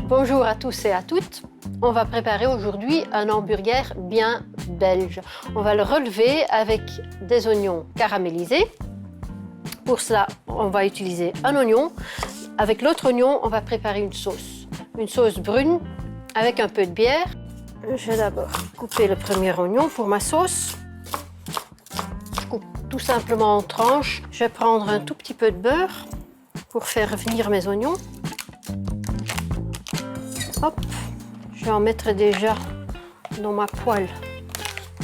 Bonjour à tous et à toutes. On va préparer aujourd'hui un hamburger bien belge. On va le relever avec des oignons caramélisés. Pour cela, on va utiliser un oignon. Avec l'autre oignon, on va préparer une sauce brune avec un peu de bière. Je vais d'abord couper le premier oignon pour ma sauce. Je coupe tout simplement en tranches. Je vais prendre un tout petit peu de beurre pour faire revenir mes oignons. Hop, je vais en mettre déjà dans ma poêle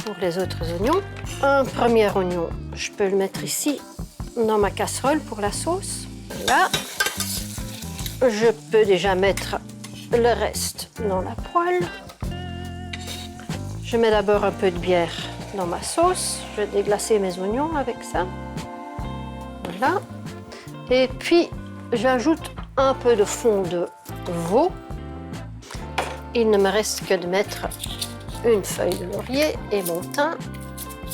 pour les autres oignons. Un premier oignon, je peux le mettre ici dans ma casserole pour la sauce. Voilà. Je peux déjà mettre le reste dans la poêle. Je mets d'abord un peu de bière dans ma sauce. Je vais déglacer mes oignons avec ça. Voilà. Et puis, j'ajoute un peu de fond de veau. Il ne me reste que de mettre une feuille de laurier et mon thym.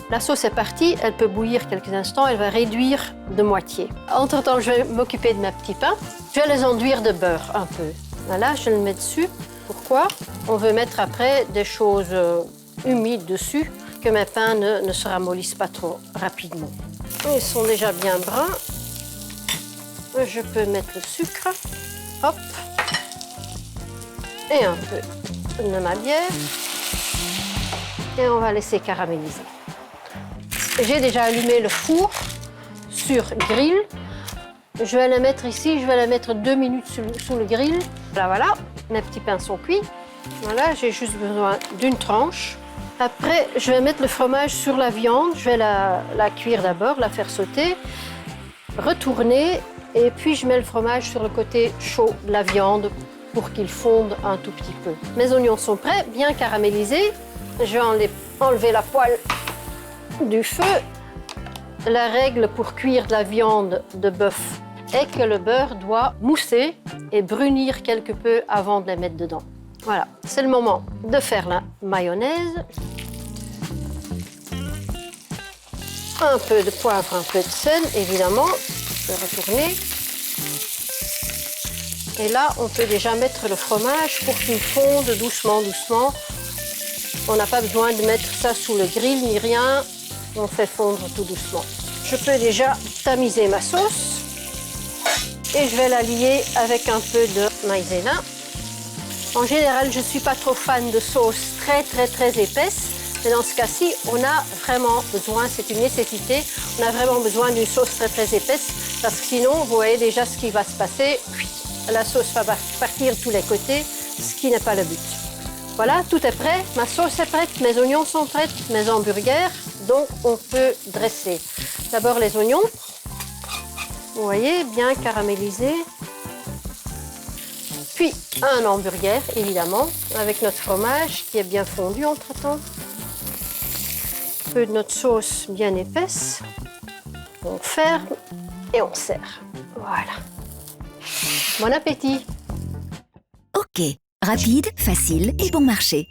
La sauce est partie, elle peut bouillir quelques instants, elle va réduire de moitié. Entre-temps, je vais m'occuper de mes petits pains. Je vais les enduire de beurre un peu. Voilà, je le mets dessus. Pourquoi? On veut mettre après des choses humides dessus, que mes pains ne se ramollissent pas trop rapidement. Ils sont déjà bien bruns. Je peux mettre le sucre. Hop. Et un peu de ma bière. Et on va laisser caraméliser. J'ai déjà allumé le four sur grill. Je vais la mettre ici, je vais la mettre 2 minutes sous le grill. Voilà, mes petits pains sont cuits. Voilà, j'ai juste besoin d'une tranche. Après, je vais mettre le fromage sur la viande. Je vais la cuire d'abord, la faire sauter, retourner. Et puis, je mets le fromage sur le côté chaud de la viande pour qu'il fonde un tout petit peu. Mes oignons sont prêts, bien caramélisés. Je vais enlever la poêle du feu. La règle pour cuire de la viande de bœuf est que le beurre doit mousser et brunir quelque peu avant de la mettre dedans. Voilà, c'est le moment de faire la mayonnaise. Un peu de poivre, un peu de sel, évidemment. Je vais retourner. Et là, on peut déjà mettre le fromage pour qu'il fonde doucement, doucement. On n'a pas besoin de mettre ça sous le grill ni rien. On fait fondre tout doucement. Je peux déjà tamiser ma sauce. Et je vais la lier avec un peu de maïzena. En général, je ne suis pas trop fan de sauce très épaisse. Mais dans ce cas-ci, on a vraiment besoin, c'est une nécessité, on a vraiment besoin d'une sauce très épaisse. Parce que sinon, vous voyez déjà ce qui va se passer. La sauce va partir de tous les côtés, ce qui n'est pas le but. Voilà, tout est prêt, ma sauce est prête, mes oignons sont prêts, mes hamburgers, donc on peut dresser. D'abord les oignons, vous voyez, bien caramélisés. Puis un hamburger, évidemment, avec notre fromage qui est bien fondu entre-temps. Un peu de notre sauce bien épaisse. On ferme et on sert. Voilà. Bon appétit! Ok, rapide, facile et bon marché.